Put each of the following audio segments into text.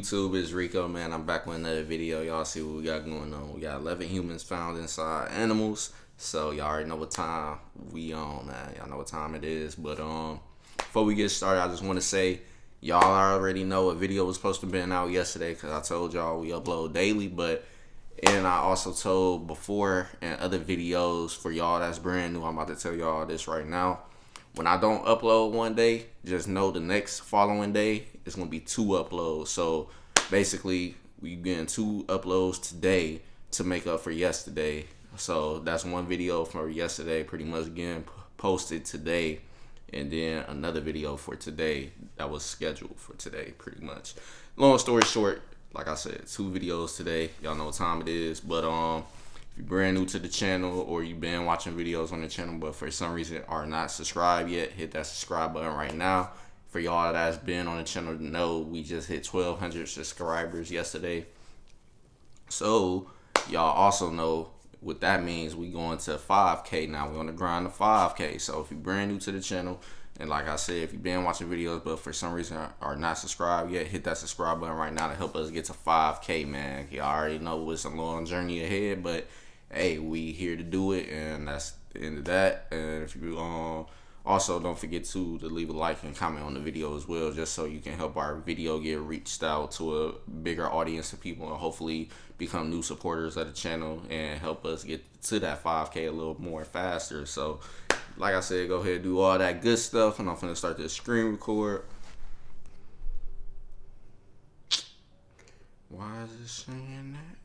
YouTube is Rico, man. I'm back with another video. Y'all see what we got going on. We got 11 humans found inside animals. So y'all already know what time we on, man. Y'all know what time it is. But before we get started, I just want to say y'all already know a video was supposed to be out yesterday, because I told y'all we upload daily. And I also told before in other videos, for y'all that's brand new, I'm about to tell y'all this right now. When I don't upload one day, just know the next following day it's gonna be 2 uploads. So basically, we getting 2 uploads today to make up for yesterday. So that's one video for yesterday, pretty much getting posted today, and then another video for today that was scheduled for today, pretty much. Long story short, like I said, 2 videos today. Y'all know what time it is. But if you're brand new to the channel, or you've been watching videos on the channel but for some reason are not subscribed yet, hit that subscribe button right now. For y'all that's been on the channel to know, we just hit 1,200 subscribers yesterday. So y'all also know what that means. We going to 5K now. We're on the grind to 5K. So if you're brand new to the channel, and like I said, if you've been watching videos but for some reason are not subscribed yet, hit that subscribe button right now to help us get to 5K, man. Y'all already know it's a long journey ahead, but hey, we here to do it, and that's the end of that. And if you also don't forget to leave a like and comment on the video as well, just so you can help our video get reached out to a bigger audience of people, and hopefully become new supporters of the channel and help us get to that 5K a little more faster. So like I said, go ahead and do all that good stuff, and I'm finna start this screen record. Why is it saying that?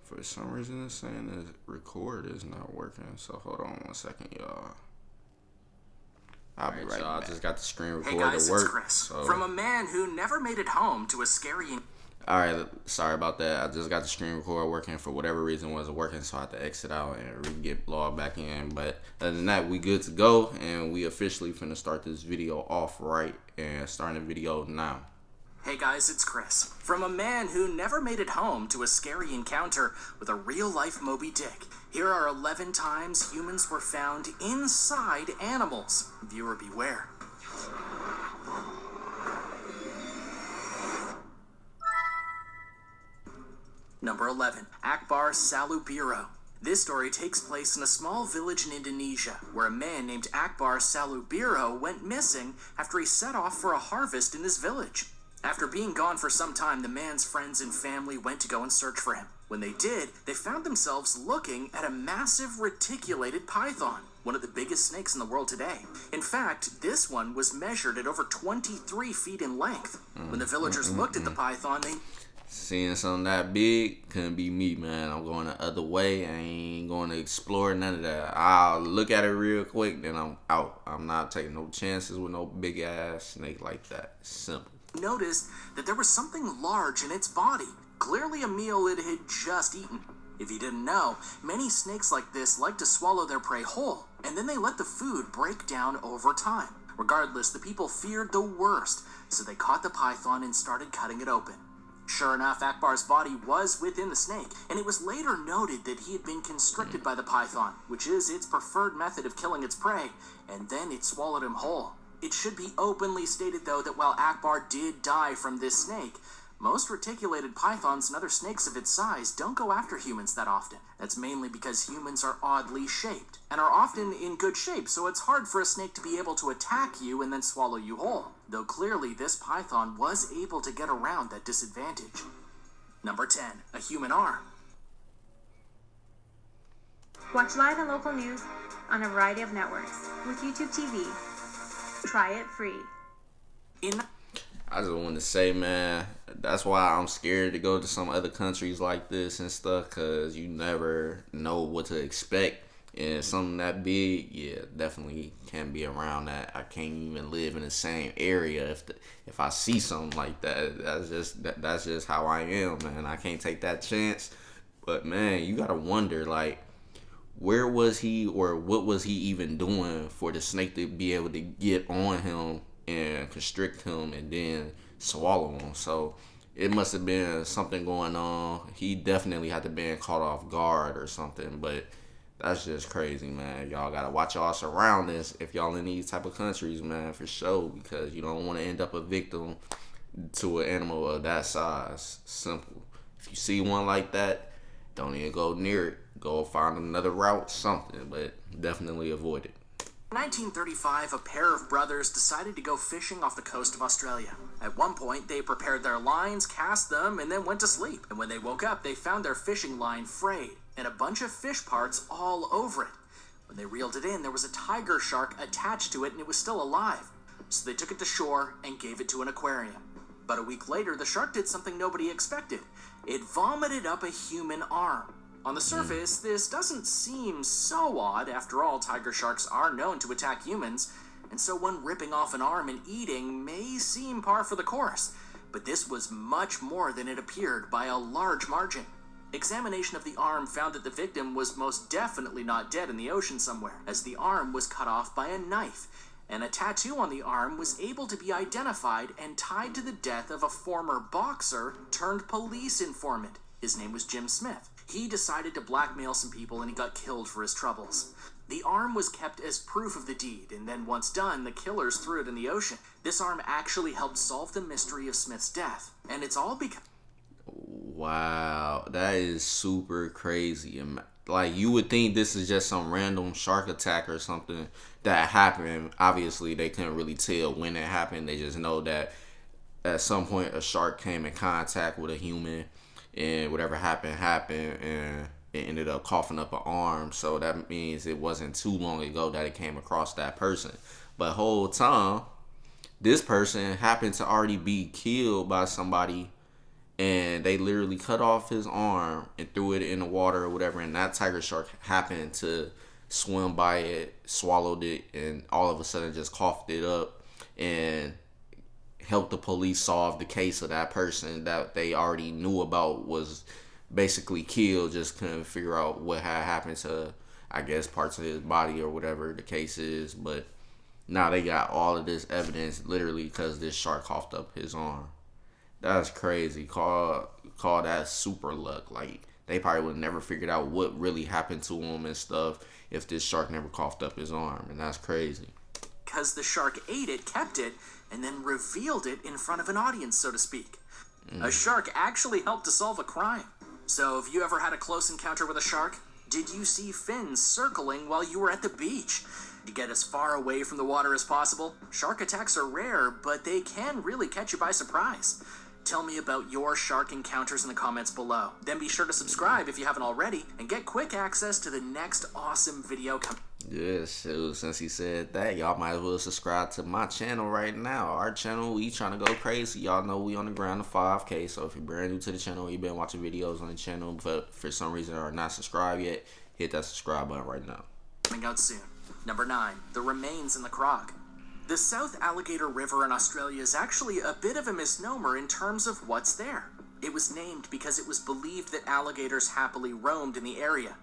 For some reason, it's saying that record is not working. So hold on one second, y'all. I'll be right back. I just got the screen record to work. It's Chris. So from a man who never made it home to a scary... Alright, sorry about that. I just got the screen record working. For whatever reason, it wasn't working, so I had to exit out and get logged back in. But other than that, we good to go, and we officially finna start this video off right, and starting the video now. Hey guys, it's Chris. From a man who never made it home to a scary encounter with a real-life Moby Dick, here are 11 times humans were found inside animals. Viewer beware. Number 11, Akbar Salubiro. This story takes place in a small village in Indonesia, where a man named Akbar Salubiro went missing after he set off for a harvest in his village. After being gone for some time, the man's friends and family went to go and search for him. When they did, they found themselves looking at a massive reticulated python, one of the biggest snakes in the world today. In fact, this one was measured at over 23 feet in length. When the villagers looked at the python, they... Seeing something that big couldn't be me, man. I'm going the other way. I ain't going to explore none of that. I'll look at it real quick, then I'm out. I'm not taking no chances with no big ass snake like that. Simple. Noticed that there was something large in its body, clearly a meal it had just eaten. If you didn't know, many snakes like this like to swallow their prey whole, and then they let the food break down over time. Regardless, the people feared the worst, so they caught the python and started cutting it open. Sure enough, Akbar's body was within the snake, and it was later noted that he had been constricted by the python, which is its preferred method of killing its prey, and then it swallowed him whole. It should be openly stated, though, that while Akbar did die from this snake, most reticulated pythons and other snakes of its size don't go after humans that often. That's mainly because humans are oddly shaped, and are often in good shape, so it's hard for a snake to be able to attack you and then swallow you whole. Though clearly this python was able to get around that disadvantage. Number 10, a human arm. Watch live and local news on a variety of networks with YouTube TV. Try it free. I just want to say, man, that's why I'm scared to go to some other countries like this and stuff, because you never know what to expect. And something that big, yeah, definitely can't be around that. I can't even live in the same area if I see something like that. That's just how I am, man. I can't take that chance. But man, you gotta wonder, like, where was he, or what was he even doing for the snake to be able to get on him and constrict him and then swallow him? So it must have been something going on. He definitely had to been caught off guard or something, but that's just crazy, man. Y'all gotta watch y'all surroundings if y'all in these type of countries, man, for sure, because you don't want to end up a victim to an animal of that size. Simple. If you see one like that, don't even go near it. Go find another route, something, but definitely avoid it. In 1935, a pair of brothers decided to go fishing off the coast of Australia. At one point, they prepared their lines, cast them, and then went to sleep. And when they woke up, they found their fishing line frayed and a bunch of fish parts all over it. When they reeled it in, there was a tiger shark attached to it, and it was still alive. So they took it to shore and gave it to an aquarium. But a week later, the shark did something nobody expected. It vomited up a human arm. On the surface, this doesn't seem so odd. After all, tiger sharks are known to attack humans, and so one ripping off an arm and eating may seem par for the course. But this was much more than it appeared by a large margin. Examination of the arm found that the victim was most definitely not dead in the ocean somewhere, as the arm was cut off by a knife, and a tattoo on the arm was able to be identified and tied to the death of a former boxer turned police informant. His name was Jim Smith. He decided to blackmail some people and he got killed for his troubles. The arm was kept as proof of the deed, and then once done, the killers threw it in the ocean. This arm actually helped solve the mystery of Smith's death, and it's all because... Wow, that is super crazy. Like, you would think this is just some random shark attack or something that happened. Obviously, they couldn't really tell when it happened. They just know that at some point a shark came in contact with a human, and whatever happened, and it ended up coughing up an arm. So that means it wasn't too long ago that it came across that person. But whole time, this person happened to already be killed by somebody, and they literally cut off his arm and threw it in the water or whatever, and that tiger shark happened to swim by it, swallowed it, and all of a sudden just coughed it up and helped the police solve the case of that person that they already knew about was basically killed. Just couldn't figure out what had happened to, I guess, parts of his body or whatever the case is. But now they got all of this evidence literally because this shark coughed up his arm. That's crazy. Call that super luck. Like, they probably would have never figured out what really happened to him and stuff if this shark never coughed up his arm. And that's crazy. Because the shark ate it, kept it, and then revealed it in front of an audience, so to speak. A shark actually helped to solve a crime. So, have you ever had a close encounter with a shark? Did you see fins circling while you were at the beach? Did you get as far away from the water as possible? Shark attacks are rare, but they can really catch you by surprise. Tell me about your shark encounters in the comments below. Then be sure to subscribe if you haven't already, and get quick access to the next awesome video coming. Yeah, so since he said that, y'all might as well subscribe to my channel right now. Our channel, we trying to go crazy. Y'all know we on the ground of 5K. So if you're brand new to the channel, you've been watching videos on the channel, but for some reason are not subscribed yet, hit that subscribe button right now. Coming out soon. Number 9, the remains in the croc. The South Alligator River in Australia is actually a bit of a misnomer in terms of what's there. It was named because it was believed that alligators happily roamed in the area.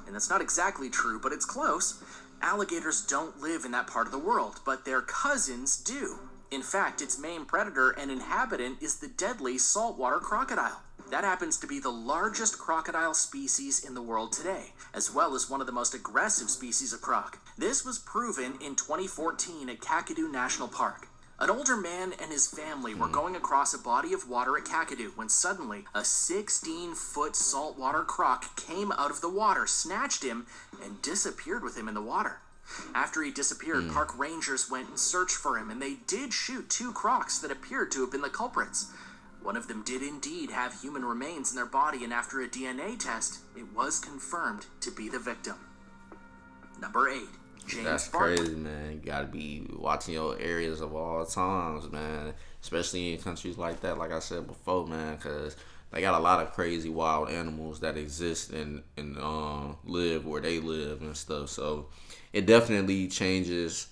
And that's not exactly true, but it's close. Alligators don't live in that part of the world, but their cousins do. In fact, its main predator and inhabitant is the deadly saltwater crocodile. That happens to be the largest crocodile species in the world today, as well as one of the most aggressive species of croc. This was proven in 2014 at Kakadu National Park. An older man and his family were going across a body of water at Kakadu when suddenly a 16-foot saltwater croc came out of the water, snatched him, and disappeared with him in the water. After he disappeared, park rangers went and searched for him, and they did shoot 2 crocs that appeared to have been the culprits. One of them did indeed have human remains in their body, and after a DNA test, it was confirmed to be the victim. Number 8. That's crazy, man. You gotta be watching your areas of all times, man. Especially in countries like that, like I said before, man, because they got a lot of crazy wild animals that exist and live where they live and stuff. So it definitely changes.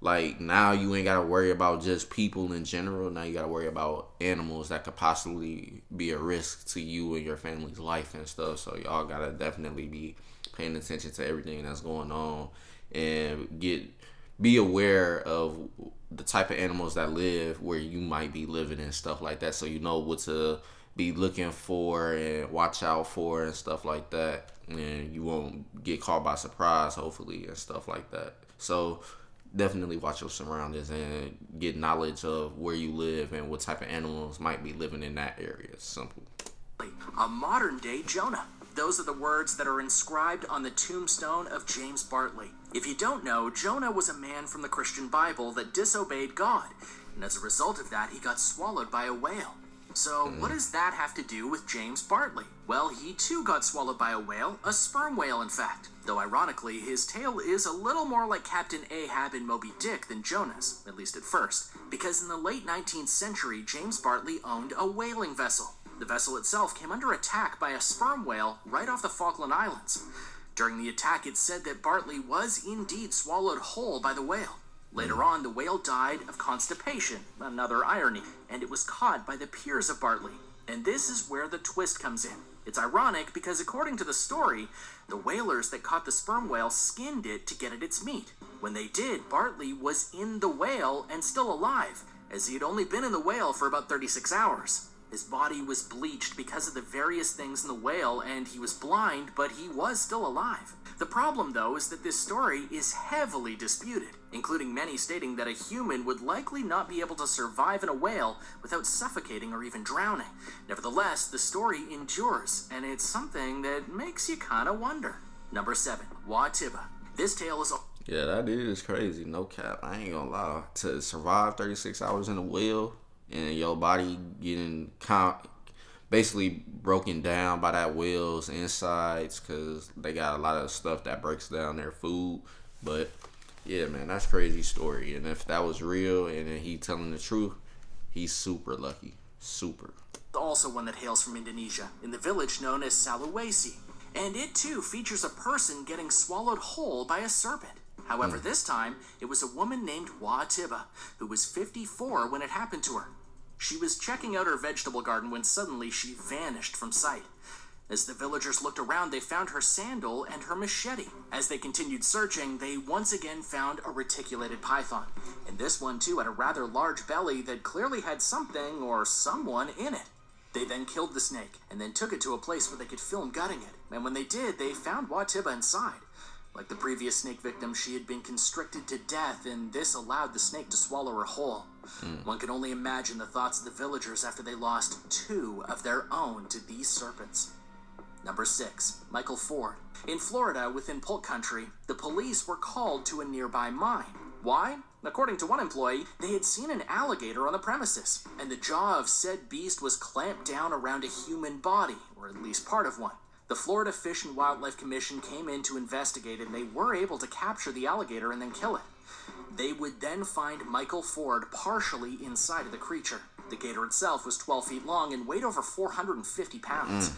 Like, now you ain't gotta worry about just people in general. Now you gotta worry about animals that could possibly be a risk to you and your family's life and stuff. So y'all gotta definitely be paying attention to everything that's going on and be aware of the type of animals that live where you might be living and stuff like that, so you know what to be looking for and watch out for and stuff like that, and you won't get caught by surprise, hopefully, and stuff like that. So definitely watch your surroundings and get knowledge of where you live and what type of animals might be living in that area. It's simple. A modern-day Jonah. Those are the words that are inscribed on the tombstone of James Bartley. If you don't know, Jonah was a man from the Christian Bible that disobeyed God, and as a result of that, he got swallowed by a whale. So what does that have to do with James Bartley? Well, he too got swallowed by a whale, a sperm whale in fact. Though ironically, his tail is a little more like Captain Ahab in Moby Dick than Jonah's, at least at first, because in the late 19th century, James Bartley owned a whaling vessel. The vessel itself came under attack by a sperm whale right off the Falkland Islands. During the attack, it said that Bartley was indeed swallowed whole by the whale. Later on, the whale died of constipation, another irony, and it was caught by the peers of Bartley. And this is where the twist comes in. It's ironic because according to the story, the whalers that caught the sperm whale skinned it to get at its meat. When they did, Bartley was in the whale and still alive, as he had only been in the whale for about 36 hours. His body was bleached because of the various things in the whale, and he was blind, but he was still alive. The problem, though, is that this story is heavily disputed, including many stating that a human would likely not be able to survive in a whale without suffocating or even drowning. Nevertheless, the story endures, and it's something that makes you kind of wonder. Number 7, Wa-Tiba. This tale is... Yeah, that is crazy. No cap. I ain't gonna lie. To survive 36 hours in a whale and your body getting basically broken down by that whale's insides, because they got a lot of stuff that breaks down their food. But yeah, man, that's a crazy story. And if that was real and he telling the truth, he's super lucky. Super. Also one that hails from Indonesia, in the village known as Sulawesi. And it too features a person getting swallowed whole by a serpent. However, this time, it was a woman named Wa-Tiba, who was 54 when it happened to her. She was checking out her vegetable garden when suddenly she vanished from sight. As the villagers looked around, they found her sandal and her machete. As they continued searching, they once again found a reticulated python. And this one too had a rather large belly that clearly had something or someone in it. They then killed the snake, and then took it to a place where they could film gutting it. And when they did, they found Wa-Tiba inside. Like the previous snake victim, she had been constricted to death, and this allowed the snake to swallow her whole. One can only imagine the thoughts of the villagers after they lost 2 of their own to these serpents. Number 6, Michael Ford. In Florida, within Polk Country, the police were called to a nearby mine. Why? According to one employee, they had seen an alligator on the premises, and the jaw of said beast was clamped down around a human body, or at least part of one. The Florida Fish and Wildlife Commission came in to investigate, and they were able to capture the alligator and then kill it. They would then find Michael Ford partially inside of the creature. The gator itself was 12 feet long and weighed over 450 pounds.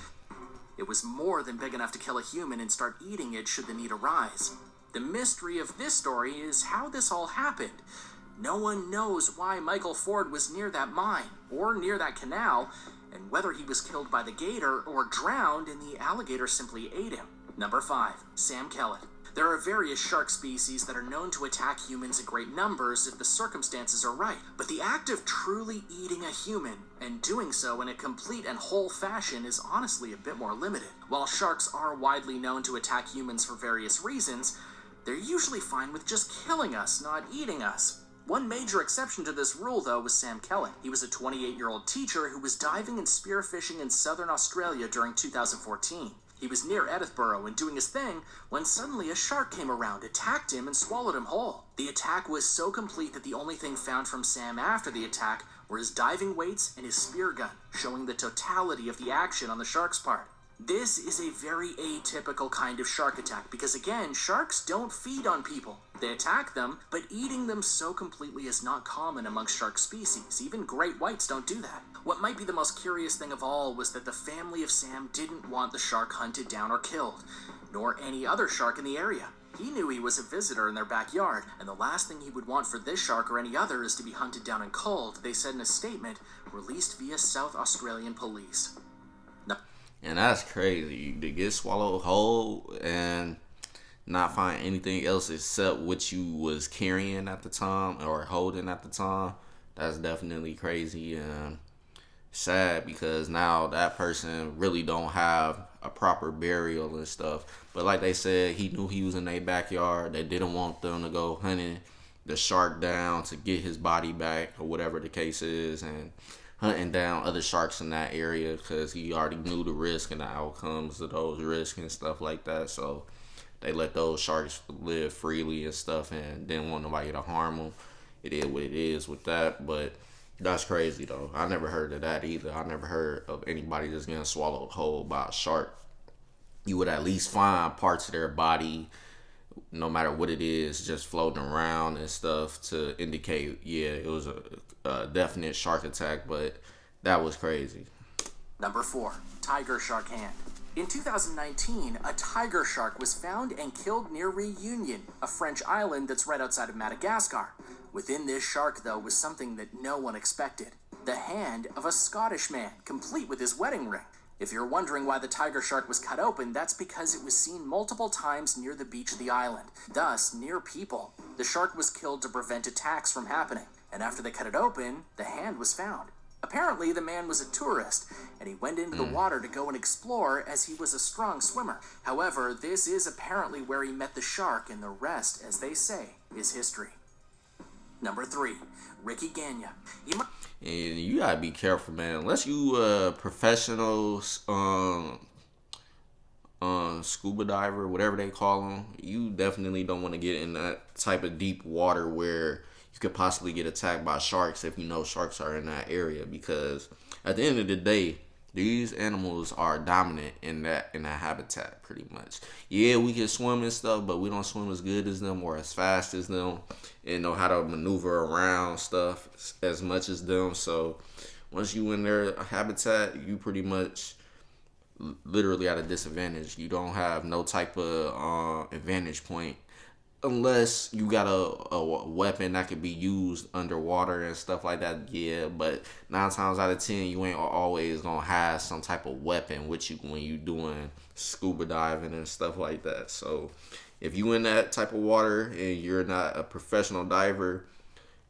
It was more than big enough to kill a human and start eating it should the need arise. The mystery of this story is how this all happened. No one knows why Michael Ford was near that mine or near that canal, and whether he was killed by the gator or drowned and the alligator simply ate him. Number 5, Sam Kellett. There are various shark species that are known to attack humans in great numbers if the circumstances are right, but the act of truly eating a human, and doing so in a complete and whole fashion, is honestly a bit more limited. While sharks are widely known to attack humans for various reasons, they're usually fine with just killing us, not eating us. One major exception to this rule, though, was Sam Kellett. He was a 28-year-old teacher who was diving and spearfishing in southern Australia during 2014. He was near Edithborough and doing his thing when suddenly a shark came around, attacked him, and swallowed him whole. The attack was so complete that the only thing found from Sam after the attack were his diving weights and his spear gun, showing the totality of the action on the shark's part. This is a very atypical kind of shark attack because, again, sharks don't feed on people. They attack them, but eating them so completely is not common amongst shark species. Even great whites don't do that. What might be the most curious thing of all was that the family of Sam didn't want the shark hunted down or killed, nor any other shark in the area. He knew he was a visitor in their backyard, and the last thing he would want for this shark or any other is to be hunted down and culled, they said in a statement released via South Australian police. And that's crazy to get swallowed whole, and not find anything else except what you was carrying at the time or holding at the time, that's definitely crazy and sad, because now that person really don't have a proper burial and stuff. But like they said, he knew he was in their backyard. They didn't want them to go hunting the shark down to get his body back or whatever the case is, and hunting down other sharks in that area because he already knew the risk and the outcomes of those risks and stuff like that. So they let those sharks live freely and stuff and didn't want nobody to harm them. It is what it is with that, but that's crazy though. I never heard of that either. I never heard of anybody just getting swallowed whole by a shark. You would at least find parts of their body, no matter what it is, just floating around and stuff to indicate, yeah, it was a definite shark attack, but that was crazy. Number 4, tiger shark hand. In 2019, a tiger shark was found and killed near Réunion, a French island that's right outside of Madagascar. Within this shark, though, was something that no one expected. The hand of a Scottish man, complete with his wedding ring. If you're wondering why the tiger shark was cut open, that's because it was seen multiple times near the beach of the island, thus near people. The shark was killed to prevent attacks from happening, and after they cut it open, the hand was found. Apparently, the man was a tourist, and he went into the water to go and explore as he was a strong swimmer. However, this is apparently where he met the shark, and the rest, as they say, is history. Number 3, Ricky Gagne. And you gotta be careful, man. Unless you a professional scuba diver, whatever they call them, you definitely don't want to get in that type of deep water where you could possibly get attacked by sharks if you know sharks are in that area. Because at the end of the day, these animals are dominant in that habitat pretty much. Yeah, we can swim and stuff, but we don't swim as good as them or as fast as them and know how to maneuver around stuff as much as them. So once you in their habitat, you pretty much literally at a disadvantage. You don't have no type of advantage point unless you got a weapon that could be used underwater and stuff like that. Yeah, but 9 times out of 10, you ain't always gonna have some type of weapon with you when you doing scuba diving and stuff like that. So if you in that type of water and you're not a professional diver,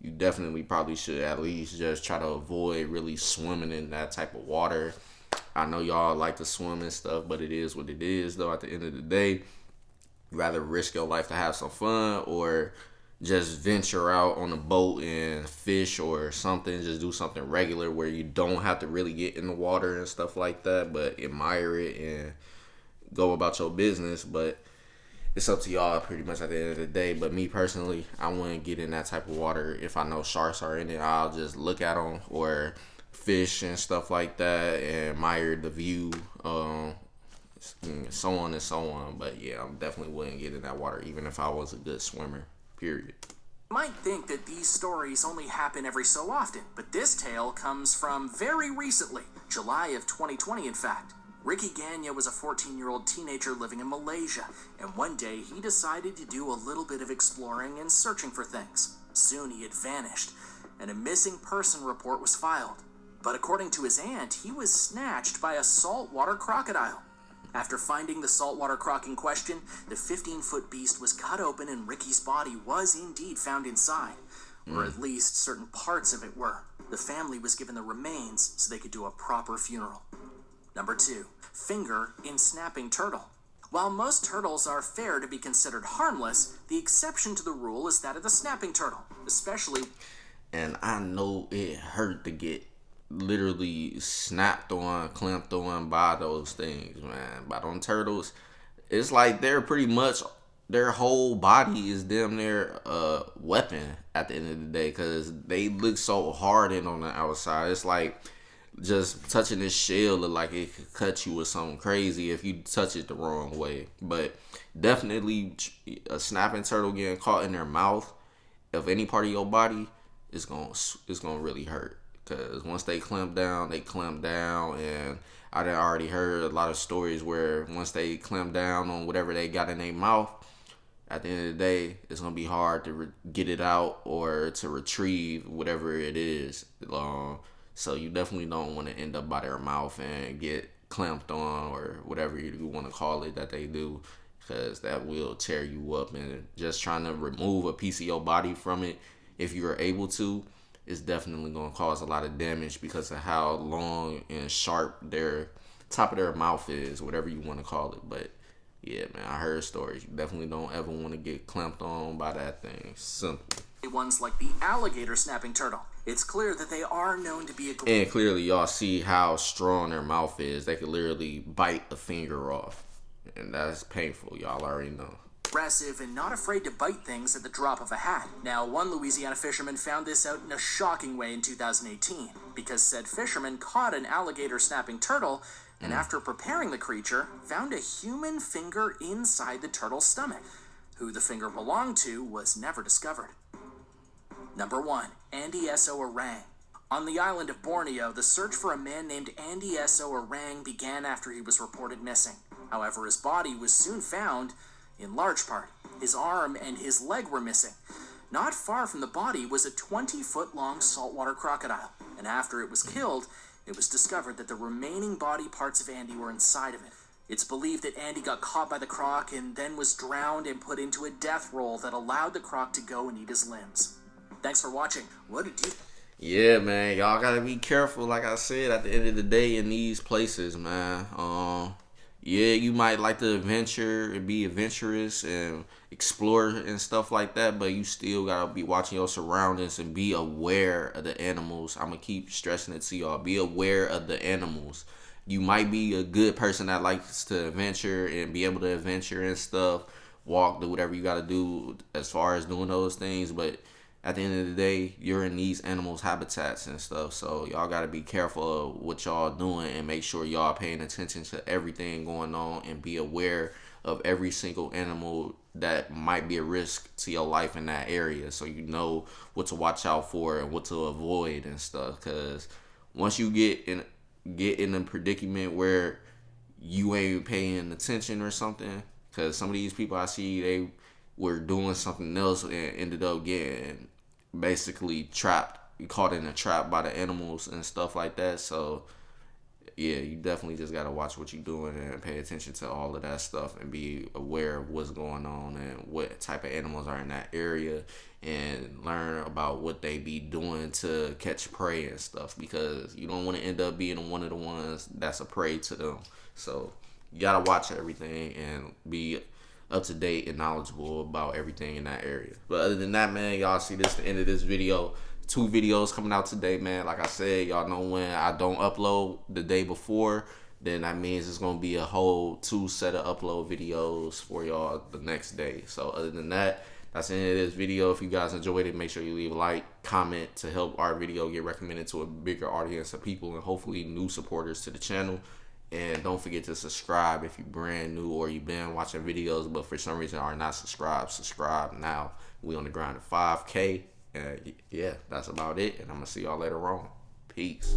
you definitely probably should at least just try to avoid really swimming in that type of water. I know y'all like to swim and stuff, but it is what it is though. At the end of the day, rather risk your life to have some fun or just venture out on a boat and fish or something. Just do something regular where you don't have to really get in the water and stuff like that, but admire it and go about your business. But it's up to y'all pretty much at the end of the day. But me personally, I wouldn't get in that type of water. If I know sharks are in it, I'll just look at them or fish and stuff like that and admire the view, so on and so on. But yeah, I definitely wouldn't get in that water even if I was a good swimmer, period. You might think that these stories only happen every so often, but this tale comes from very recently, July of 2020 in fact. Ricky Gagne was a 14-year-old teenager living in Malaysia, and one day he decided to do a little bit of exploring and searching for things. Soon he had vanished, and a missing person report was filed. But according to his aunt, he was snatched by a saltwater crocodile. After finding the saltwater croc in question, the 15-foot beast was cut open and Ricky's body was indeed found inside, or at least certain parts of it were. The family was given the remains so they could do a proper funeral. Number 2, finger in snapping turtle. While most turtles are fair to be considered harmless, the exception to the rule is that of the snapping turtle, especially... And I know it hurt to get literally snapped on, clamped on by those things, man. By them turtles, it's like they're pretty much, their whole body is damn near a weapon at the end of the day, because they look so hardened on the outside. It's like just touching this shell look like it could cut you with something crazy if you touch it the wrong way. But definitely a snapping turtle getting caught in their mouth of any part of your body is gonna really hurt. Because once they clamp down, and I done already heard a lot of stories where once they clamp down on whatever they got in their mouth, at the end of the day, it's going to be hard to get it out or to retrieve whatever it is. So you definitely don't want to end up by their mouth and get clamped on or whatever you want to call it that they do. because that will tear you up. And just trying to remove a piece of your body from it, if you are able to, is definitely going to cause a lot of damage because of how long and sharp their top of their mouth is, whatever you want to call it. But yeah, man, I heard stories. You definitely don't ever want to get clamped on by that thing. Simple. Ones like the alligator snapping turtle. It's clear that they are known to be and clearly y'all see how strong their mouth is. They could literally bite a finger off, and that's painful. Y'all already know. Aggressive and not afraid to bite things at the drop of a hat. Now, one Louisiana fisherman found this out in a shocking way in 2018 because said fisherman caught an alligator snapping turtle and after preparing the creature, found a human finger inside the turtle's stomach. Who the finger belonged to was never discovered. Number 1. Andy S.O. Orang. On the island of Borneo, the search for a man named Andy S.O. Orang began after he was reported missing. However, his body was soon found, in large part. His arm and his leg were missing. Not far from the body was a 20-foot-long saltwater crocodile, and after it was killed, it was discovered that the remaining body parts of Andy were inside of it. It's believed that Andy got caught by the croc and then was drowned and put into a death roll that allowed the croc to go and eat his limbs. Thanks for watching. What did you... Yeah, man, y'all gotta be careful. Like I said, at the end of the day, in these places, man, yeah, you might like to adventure and be adventurous and explore and stuff like that, but you still gotta be watching your surroundings and be aware of the animals. I'm gonna keep stressing it to y'all. Be aware of the animals. You might be a good person that likes to adventure and be able to adventure and stuff, walk, do whatever you gotta do as far as doing those things, but at the end of the day, you're in these animals' habitats and stuff, so y'all gotta be careful of what y'all doing and make sure y'all paying attention to everything going on and be aware of every single animal that might be a risk to your life in that area, so you know what to watch out for and what to avoid and stuff. Because once you get in a predicament where you ain't paying attention or something, because some of these people I see, they were doing something else and ended up getting basically trapped, caught in a trap by the animals and stuff like that. So yeah, you definitely just gotta watch what you're doing and pay attention to all of that stuff and be aware of what's going on and what type of animals are in that area and learn about what they be doing to catch prey and stuff, because you don't want to end up being one of the ones that's a prey to them. So you gotta watch everything and be up to date and knowledgeable about everything in that area. But other than that, man, y'all see this the end of this video. 2 videos coming out today, man. Like I said, y'all know when I don't upload the day before, then that means it's gonna be a whole 2 set of upload videos for y'all the next day. So other than that, that's the end of this video. If you guys enjoyed it, make sure you leave a like, comment to help our video get recommended to a bigger audience of people and hopefully new supporters to the channel. And don't forget to subscribe if you're brand new or you've been watching videos but for some reason are not subscribed. Subscribe now. We on the grind of 5K. And yeah, that's about it. And I'm going to see y'all later on. Peace.